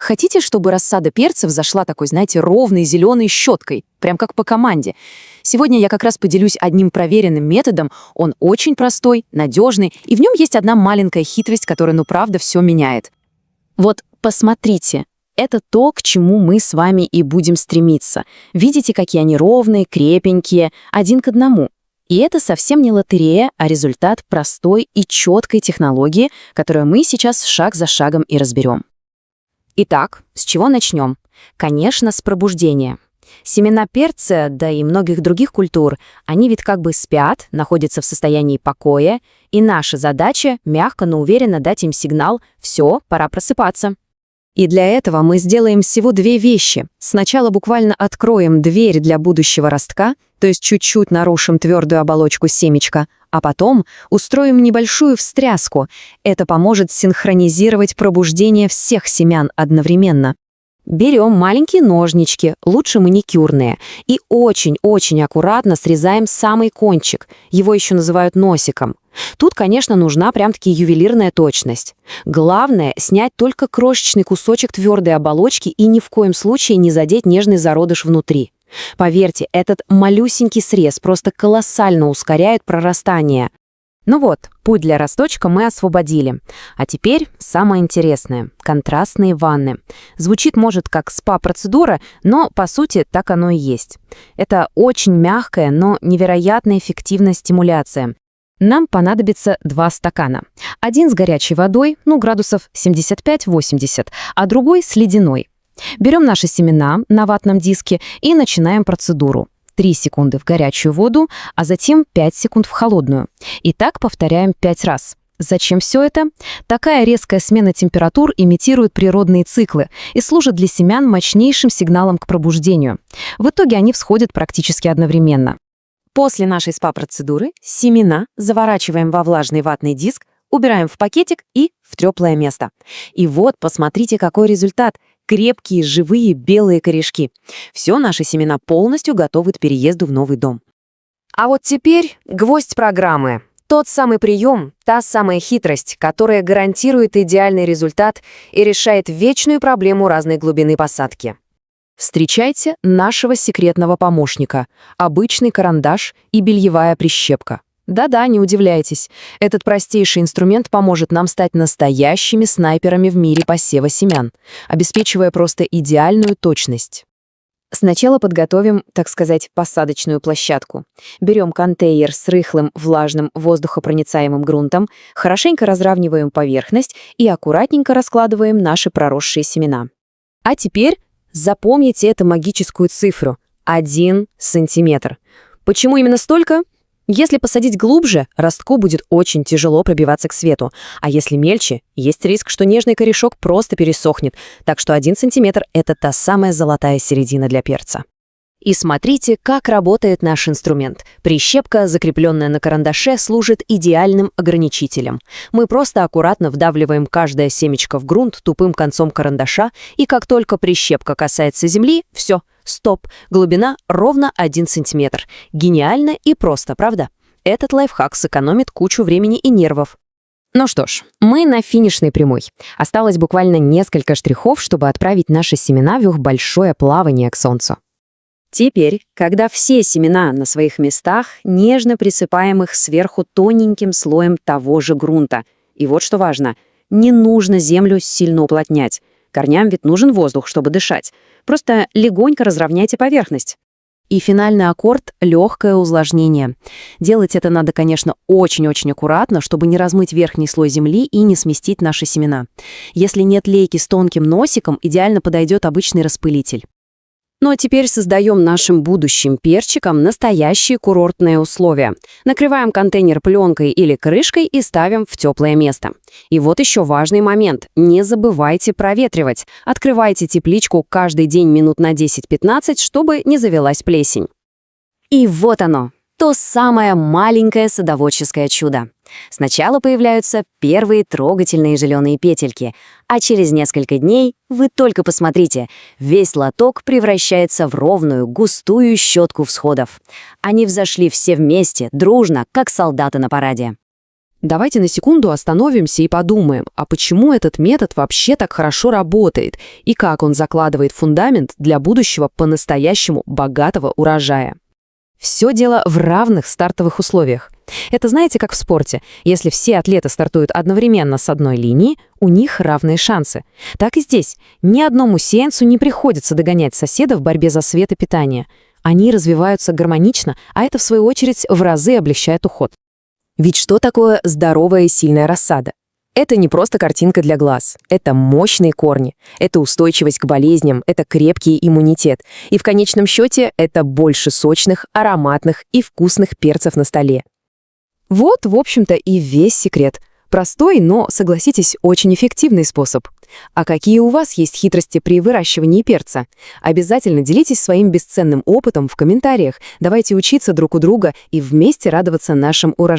Хотите, чтобы рассада перцев зашла такой, знаете, ровной зеленой щеткой, прям как по команде? Сегодня я как раз поделюсь одним проверенным методом. Он очень простой, надежный, и в нем есть одна маленькая хитрость, которая, ну правда, все меняет. Вот посмотрите. Это то, к чему мы с вами и будем стремиться. Видите, какие они ровные, крепенькие, один к одному. И это совсем не лотерея, а результат простой и четкой технологии, которую мы сейчас шаг за шагом и разберем. Итак, с чего начнем? Конечно, с пробуждения. Семена перца, да и многих других культур, они ведь как бы спят, находятся в состоянии покоя, и наша задача мягко, но уверенно дать им сигнал «все, пора просыпаться». И для этого мы сделаем всего две вещи. Сначала буквально откроем дверь для будущего ростка, то есть чуть-чуть нарушим твердую оболочку семечка, а потом устроим небольшую встряску. Это поможет синхронизировать пробуждение всех семян одновременно. Берем маленькие ножнички, лучше маникюрные, и очень-очень аккуратно срезаем самый кончик. Его еще называют носиком. Тут, конечно, нужна прям-таки ювелирная точность. Главное — снять только крошечный кусочек твердой оболочки и ни в коем случае не задеть нежный зародыш внутри. Поверьте, этот малюсенький срез просто колоссально ускоряет прорастание. Ну вот, путь для росточка мы освободили. А теперь самое интересное — контрастные ванны. Звучит, может, как спа-процедура, но, по сути, так оно и есть. Это очень мягкая, но невероятно эффективная стимуляция. Нам понадобится 2 стакана. Один с горячей водой, градусов 75-80, а другой с ледяной. Берем наши семена на ватном диске и начинаем процедуру. 3 секунды в горячую воду, а затем 5 секунд в холодную. И так повторяем 5 раз. Зачем все это? Такая резкая смена температур имитирует природные циклы и служит для семян мощнейшим сигналом к пробуждению. В итоге они всходят практически одновременно. После нашей спа-процедуры семена заворачиваем во влажный ватный диск, убираем в пакетик и в теплое место. И вот, посмотрите, какой результат. Крепкие, живые, белые корешки. Все, наши семена полностью готовы к переезду в новый дом. А вот теперь гвоздь программы. Тот самый прием, та самая хитрость, которая гарантирует идеальный результат и решает вечную проблему разной глубины посадки. Встречайте нашего секретного помощника – обычный карандаш и бельевая прищепка. Да-да, не удивляйтесь. Этот простейший инструмент поможет нам стать настоящими снайперами в мире посева семян, обеспечивая просто идеальную точность. Сначала подготовим, так сказать, посадочную площадку. Берем контейнер с рыхлым, влажным, воздухопроницаемым грунтом, хорошенько разравниваем поверхность и аккуратненько раскладываем наши проросшие семена. А теперь запомните эту магическую цифру – 1 сантиметр. Почему именно столько? Если посадить глубже, ростку будет очень тяжело пробиваться к свету, а если мельче, есть риск, что нежный корешок просто пересохнет, так что 1 сантиметр – это та самая золотая середина для перца. И смотрите, как работает наш инструмент. Прищепка, закрепленная на карандаше, служит идеальным ограничителем. Мы просто аккуратно вдавливаем каждое семечко в грунт тупым концом карандаша, и как только прищепка касается земли, все, стоп, глубина ровно 1 сантиметр. Гениально и просто, правда? Этот лайфхак сэкономит кучу времени и нервов. Ну что ж, мы на финишной прямой. Осталось буквально несколько штрихов, чтобы отправить наши семена в их большое плавание к солнцу. Теперь, когда все семена на своих местах, нежно присыпаем их сверху тоненьким слоем того же грунта. И вот что важно, не нужно землю сильно уплотнять. Корням ведь нужен воздух, чтобы дышать. Просто легонько разровняйте поверхность. И финальный аккорд — легкое увлажнение. Делать это надо, конечно, очень-очень аккуратно, чтобы не размыть верхний слой земли и не сместить наши семена. Если нет лейки с тонким носиком, идеально подойдет обычный распылитель. Ну а теперь создаем нашим будущим перчикам настоящие курортные условия. Накрываем контейнер пленкой или крышкой и ставим в теплое место. И вот еще важный момент. Не забывайте проветривать. Открывайте тепличку каждый день минут на 10-15, чтобы не завелась плесень. И вот оно. То самое маленькое садоводческое чудо. Сначала появляются первые трогательные зеленые петельки, а через несколько дней, вы только посмотрите, весь лоток превращается в ровную, густую щетку всходов. Они взошли все вместе, дружно, как солдаты на параде. Давайте на секунду остановимся и подумаем, а почему этот метод вообще так хорошо работает и как он закладывает фундамент для будущего по-настоящему богатого урожая. Все дело в равных стартовых условиях. Это знаете, как в спорте. Если все атлеты стартуют одновременно с одной линии, у них равные шансы. Так и здесь. Ни одному сеянцу не приходится догонять соседа в борьбе за свет и питание. Они развиваются гармонично, а это, в свою очередь, в разы облегчает уход. Ведь что такое здоровая и сильная рассада? Это не просто картинка для глаз. Это мощные корни, это устойчивость к болезням, это крепкий иммунитет. И в конечном счете это больше сочных, ароматных и вкусных перцев на столе. Вот, в общем-то, и весь секрет. Простой, но, согласитесь, очень эффективный способ. А какие у вас есть хитрости при выращивании перца? Обязательно делитесь своим бесценным опытом в комментариях. Давайте учиться друг у друга и вместе радоваться нашим урожаям.